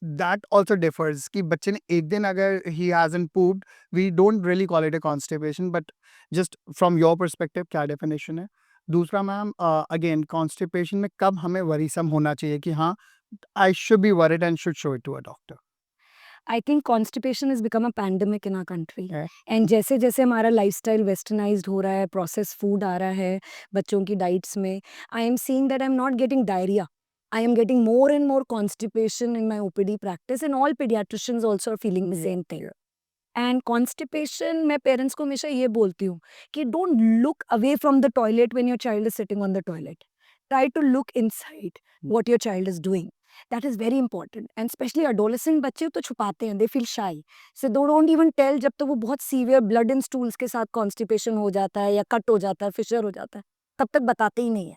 that also differs कि बच्चे ने एक दिन अगर he hasn't pooped, we don't really call it a constipation, but just from your perspective क्या definition है? दूसरा मैम again constipation में कब हमें worrisome होना चाहिए कि हाँ I should be worried and should show it to a doctor. I think constipation has become a pandemic in our country. है एंड जैसे जैसे हमारा लाइफस्टाइल वेस्टर्नाइज्ड हो रहा है, प्रोसेस फूड आ रहा है बच्चों की डाइट्स में, I am seeing that I am not getting diarrhoea. I am getting more and more constipation in my OPD practice, and all pediatricians also are feeling the same thing. And constipation, मैं parents को हमेशा ये बोलती हूँ कि don't look away from the toilet when your child is sitting on the toilet. Try to look inside what your child is doing. That is very important. And especially adolescent बच्चे तो छुपाते हैं, they feel shy. So they don't even tell जब तक वो बहुत severe blood in stools के साथ constipation हो जाता है या cut हो जाता है, fissure हो जाता है, तब तक बताते ही नहीं है.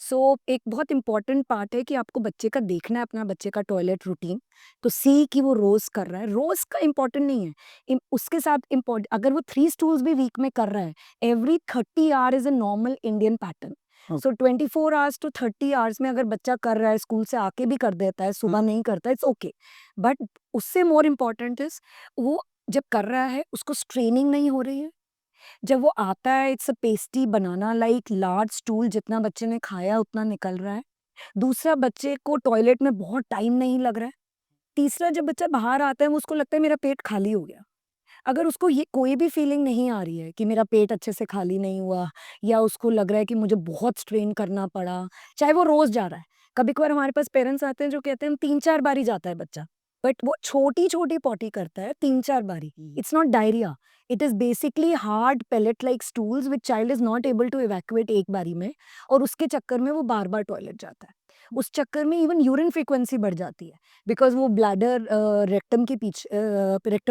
सो एक बहुत इंपॉर्टेंट पार्ट है कि आपको बच्चे का देखना है, अपना बच्चे का टॉयलेट रूटीन, तो सी कि वो रोज कर रहा है. रोज का इंपॉर्टेंट नहीं है, उसके साथ इम्पोर्टेंट अगर वो 3 स्टूल्स भी वीक में कर रहा है, every 30 hour is a normal Indian pattern. So 24 hours to 30 hours में अगर बच्चा कर रहा है, स्कूल से आके भी कर देता है, सुबह नहीं करता, इट्स ओके. बट उससे मोर इम्पॉर्टेंट इज वो जब कर रहा है उसको स्ट्रेनिंग नहीं हो रही है. जब वो आता है, it's a pasty banana like large stool, जितना बच्चे ने खाया उतना निकल रहा है. दूसरा, बच्चे को टॉयलेट में बहुत टाइम नहीं लग रहा है. तीसरा, जब बच्चा बाहर आता है, वो उसको लगता है मेरा पेट खाली हो गया. अगर उसको ये कोई भी फीलिंग नहीं आ रही है कि मेरा पेट अच्छे से खाली नहीं हुआ, या उसको लग रहा है कि मुझे बहुत स्ट्रेन करना पड़ा, चाहे वो रोज जा रहा है. कभी कभार हमारे पास पेरेंट्स आते हैं जो कहते हैं हम 3-4 बार ही जाता है बच्चा, बट वो छोटी छोटी पॉटी करता है 3-4 बारी. It's not diarrhoea, it is basically hard pellet like stools which child is not able to evacuate एक बारी में, और उसके चक्कर में वो बार बार टॉयलेट जाता है. उस चक्कर में इवन यूरिन फ्रीक्वेंसी बढ़ जाती है, बिकॉज वो ब्लैडर रेक्टम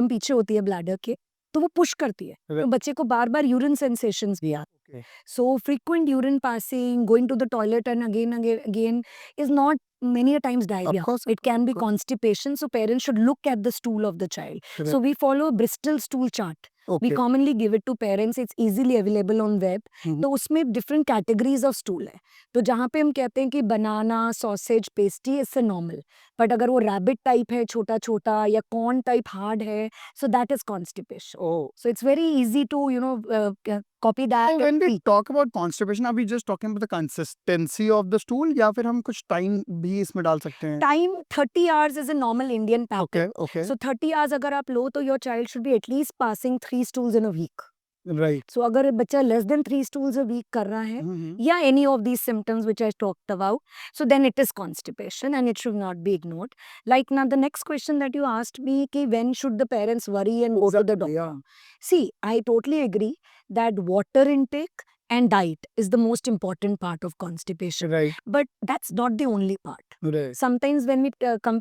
पीछे होती है ब्लैडर के, तो वो पुश करती है, तो बच्चे को बार बार यूरिन सेंसेशंस भी आते हैं. So frequent urine passing, going to the toilet and again is not many a times diarrhea. course, It can be constipation. So parents should look at the stool of the child. Correct. So we follow a Bristol stool chart. We okay. commonly give it to parents. It's easily available on web. तो उसमें different categories of stool है. तो जहाँ पे हम कहते हैं कि banana, sausage, pasty, इससे normal. बट अगर वो rabbit type है, छोटा छोटा, या corn type hard है, so that is constipation. Oh. So it's very easy to copy that. So when we talk about constipation, are we just talking about the consistency of the stool या फिर हम कुछ time भी इसमें डाल सकते हैं? Time 30 hours is a normal Indian pattern. Okay. So 30 hours अगर आप लो तो your child should be at least passing 3 stools in a week. Right. So अगर बच्चा less than 3 stools a week कर रहा है, या any of these symptoms which I talked about, so then it is constipation and it should not be ignored. Like now the next question that you asked me कि when should the parents worry and go to the doctor? Yeah. See, I totally agree that water intake and diet is the most important part of constipation. Right. But that's not the only part. Right. Sometimes when we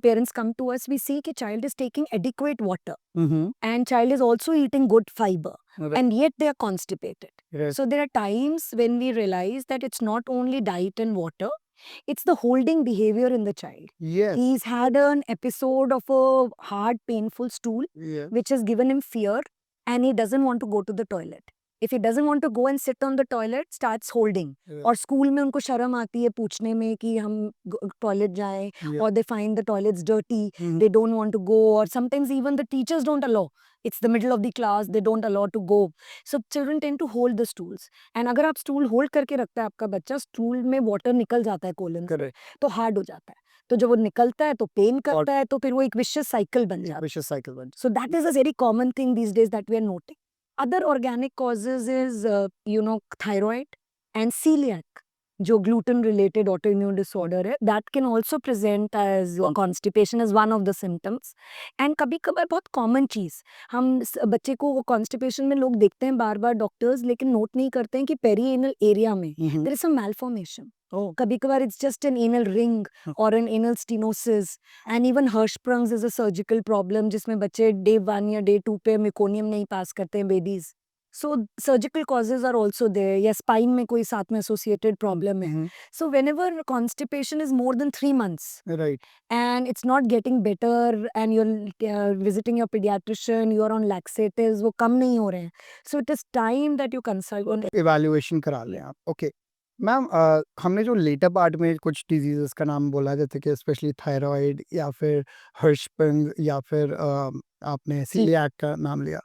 parents come to us, we see कि child is taking adequate water and child is also eating good fiber, Right. and yet they are constipated. Right. So there are times when we realize that it's not only diet and water, it's the holding behavior in the child. Yes. He's had an episode of a hard, painful stool, Yeah. which has given him fear, and he doesn't want to go to the toilet. If he doesn't want to go and sit on the toilet, starts holding. Yeah. और school में उनको शर्म आती है पूछने में कि हम टॉयलेट जाएं, Yeah. or they find the toilets dirty, they don't want to go, or sometimes even the teachers don't allow. It's the middle of the class, they don't allow to go. So children tend to hold the stools. And अगर आप stool hold करके रखता है आपका बच्चा, stool में water निकल जाता है कोलन से, Correct. तो हार्ड हो जाता है. तो जब वो निकलता है तो पेन करता है, तो फिर वो एक विशियस साइकिल बन जाता है. Vicious cycle बन So that is a very common thing these days that we are noting. Other organic causes is, thyroid and celiac, जो gluten related autoimmune disorder है, that can also present as constipation as one of the symptoms. And कभी कभार बहुत common चीज़, हम बच्चे को constipation में लोग देखते हैं बार बार डॉक्टर्स, लेकिन नोट नहीं करते हैं कि पेरिएनल एरिया में there is some malformation. Oh. कभी कभार it's just an anal ring or an anal stenosis, and even Hirschsprung's is a surgical problem जिसमें बच्चे day 1 या day 2 पे meconium नहीं पास करते हैं babies. So surgical causes are also there, या spine में कोई साथ में associated problem है. So whenever constipation is more than 3 months Right. and it's not getting better and you're visiting your pediatrician, you're on laxatives, वो कम नहीं हो रहे हैं, so it is time that you consult on. Evaluation करा लें आप. Okay. Ma'am हमने जो लेटर पार्ट में कुछ डिजीजेस का नाम बोला, जैसे कि स्पेशली थायराइड या फिर हर्शपिंग या फिर आपने सीलियाक का नाम लिया।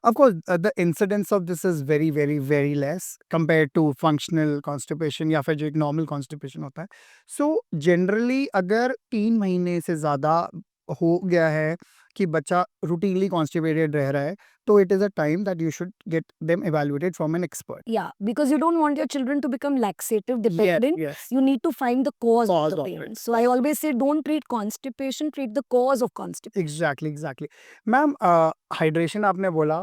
Of course the incidence of this is very very very less compare to functional constipation या फिर जो एक नॉर्मल कॉन्स्टिपेशन होता है। सो जनरली अगर 3 महीने से ज़्यादा हो गया है कि बच्चा रूटीनली कॉन्स्टिपेटेड रह रहा है, तो it is a time that you should get them evaluated from an expert. Yeah, because you don't want your children to become laxative dependent. Yes. You need to find the cause Cause of the of it. pain. So I always say don't treat constipation, treat the cause of constipation. Exactly, exactly. Ma'am hydration आपने बोला,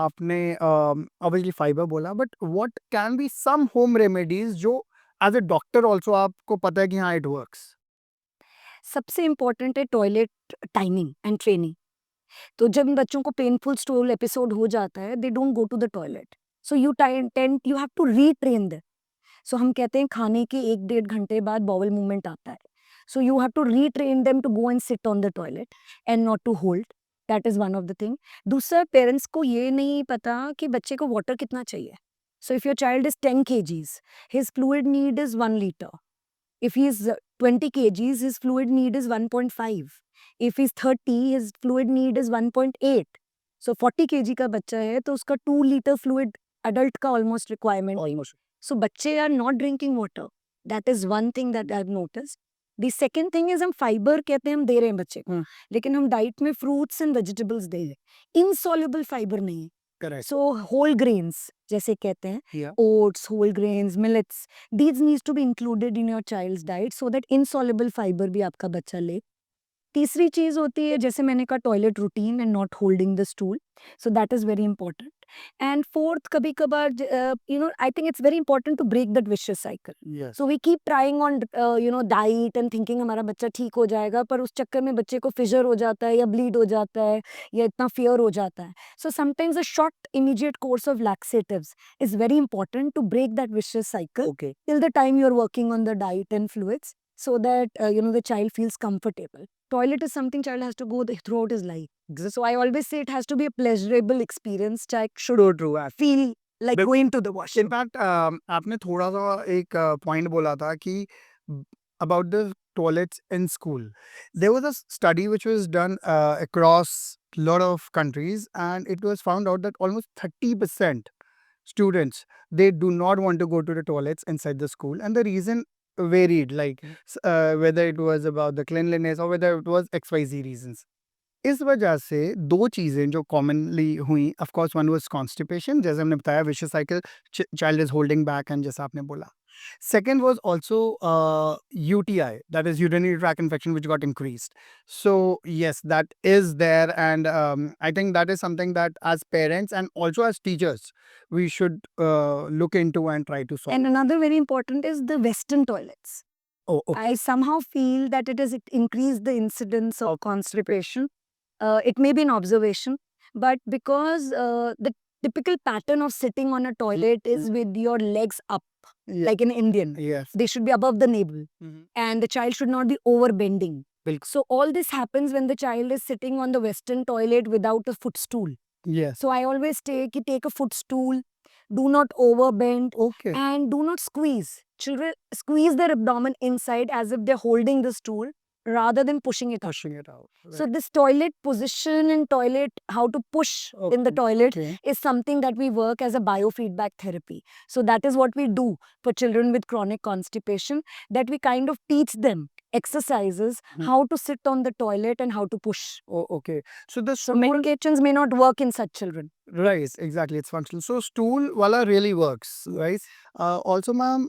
आपने obviously fibre बोला, but what can be some home remedies जो as a doctor also आपको पता है कि हाँ इट वर्क्स? सबसे इम्पोर्टेंट है टॉयलेट टाइमिंग एंड ट्रेनिंग। तो जब इन बच्चों को पेनफुल स्टूल एपिसोड हो जाता है, they don't go to the toilet, so you have to retrain them. So हम कहते हैं खाने के 1 डेढ़ घंटे बाद बॉवल मूवमेंट आता है, so you have to retrain them to go and sit on the toilet and not to hold. That is one of the thing. दूसरा, पेरेंट्स को ये नहीं पता कि बच्चे को वाटर कितना चाहिए। So if your child is 10 kgs, his fluid need is 1 liter. If he is 20 kgs, his fluid need is 1.5. If he's 30, his fluid need is 1.8. So 40 kg का बच्चा है तो उसका 2 liter fluid adult का almost requirement. Almost. So बच्चे are not drinking water. That is one thing that I've noticed. The second thing is हम fibre कहते हैं हम दे रहे हैं बच्चे को, लेकिन हम डाइट में फ्रूट्स एंड वेजिटेबल्स दे रहे हैं, इनसॉल्युबल फाइबर नहीं है। करेक्ट। सो होल ग्रेन्स जैसे कहते हैं, या oats, whole grains, millets, these needs to be included in your child's diet so that insoluble fiber भी आपका बच्चा ले। तीसरी चीज होती है जैसे मैंने कहा toilet routine and not holding the stool, so that is very important. And fourth, कभी कभार I think it's very important to break that vicious cycle. Yes. So we keep trying on diet and thinking हमारा बच्चा ठीक हो जाएगा, पर उस चक्कर में बच्चे को फिशर हो जाता है या ब्लीड हो जाता है या इतना फियर हो जाता है। So sometimes a short immediate course of laxatives is very important to break that vicious cycle okay. till the time you're working on the diet and fluids, so that the child feels comfortable. Toilet is something child has to go throughout his life. So I always say it has to be a pleasurable experience. Child should true true. feel like Bec- going to the washroom. In fact आपने थोड़ा सा एक point बोला था कि about the toilets in school, there was a study which was done across lot of countries and it was found out that almost 30% students, they do not want to go to the toilets inside the school, and the reason varied, like whether it was about the cleanliness or whether it was xyz reasons. इस वजह से 2 चीज़ें जो commonly हुई, of course one was constipation, जैसे हमने बताया vicious cycle, child is holding back and जैसा आपने बोला। Second was also UTI, that is urinary tract infection which got increased. So yes, that is there and I think that is something that as parents and also as teachers we should look into and try to solve. And another very important is the Western toilets. Oh, okay. I somehow feel that it has increased the incidence of constipation. It may be an observation, but because the typical pattern of sitting on a toilet is with your legs up, Yeah. like an Indian. Yes. They should be above the navel, and the child should not be over bending. बिल्कुल। So all this happens when the child is sitting on the Western toilet without a footstool. Yes. So I always take a footstool, do not overbend, Okay. and do not squeeze. Children squeeze their abdomen inside as if they're holding the stool rather than pushing it out. Pushing it out. So this toilet position and toilet, how to push in the toilet Okay. is something that we work as a biofeedback therapy. So that is what we do for children with chronic constipation, that we kind of teach them exercises, how to sit on the toilet and how to push. Oh, okay. So the So stool, medications may not work in such children. right? Exactly, it's functional. So stool wala really works, right? Also, ma'am,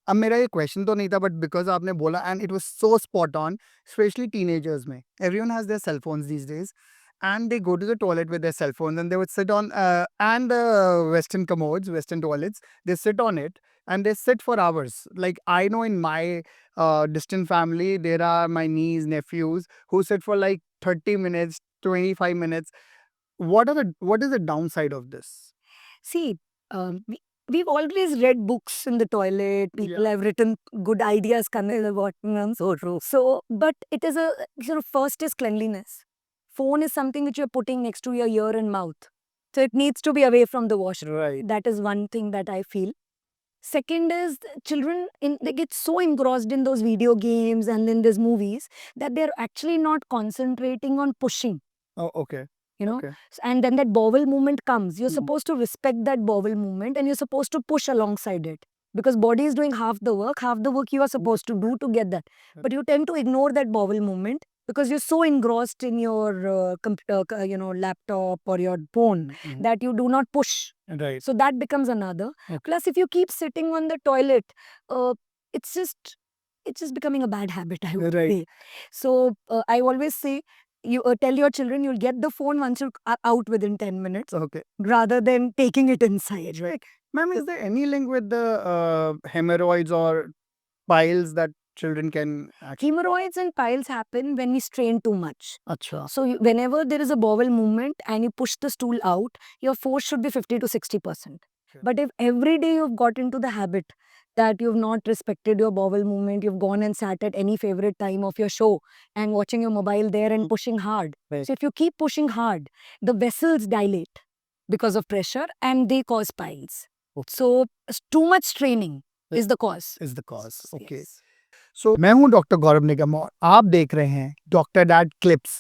अब मेरा ये question तो नहीं था, but because आपने बोला and it was so spot on, specially teenagers में everyone has their cell phones these days and they go to the toilet with their cell phones and they would sit on and western commodes, western toilets, they sit on it and they sit for hours. Like I know in my distant family there are my niece, nephews who sit for like 30 minutes, 25 minutes. What is the downside of this? See, we've always read books in the toilet. People Yeah. have written good ideas. So true. So, but it is first is cleanliness. Phone is something which you're putting next to your ear and mouth. So it needs to be away from the washroom. Right. That is one thing that I feel. Second is children they get so engrossed in those video games and in these movies that they're actually not concentrating on pushing. Oh, okay. You know, Okay. and then that bowel movement comes. You're Mhm. supposed to respect that bowel movement and you're supposed to push alongside it because body is doing half the work you are supposed to do to get that. But you tend to ignore that bowel movement because you're so engrossed in your laptop or your phone Mhm. that you do not push. Right. So that becomes another. Okay. Plus, if you keep sitting on the toilet, uh, it's just becoming a bad habit, I would Right. say. So I always say, you tell your children you'll get the phone once you are out within 10 minutes Okay. rather than taking it inside. Right. Ma'am, is there any link with the hemorrhoids or piles that children can actually? Hemorrhoids and piles happen when we strain too much. Acha. So whenever there is a bowel movement and you push the stool out, your force should be 50 to 60%. Okay. But if every day you've got into the habit that you've not respected your bowel movement, you've gone and sat at any favorite time of your show and watching your mobile there and pushing hard. Right. So if you keep pushing hard, the vessels dilate because of pressure and they cause piles. Okay. So too much straining is the cause. Is the cause. Okay. Yes. सो मैं हूं doctor गौरव निगम और आप देख रहे हैं doctor dad clips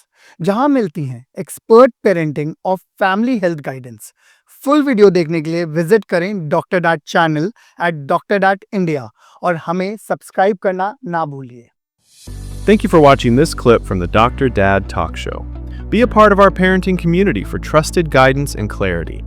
जहां मिलती हैं एक्सपर्ट पेरेंटिंग और family health guidance. Full video देखने के लिए विजिट करें doctor dad channel doctor dad India और हमें सब्सक्राइब करना ना भूलिए। Thank you for watching this clip from the Dr. Dad Talk Show. Be a part of our parenting community for trusted guidance and clarity.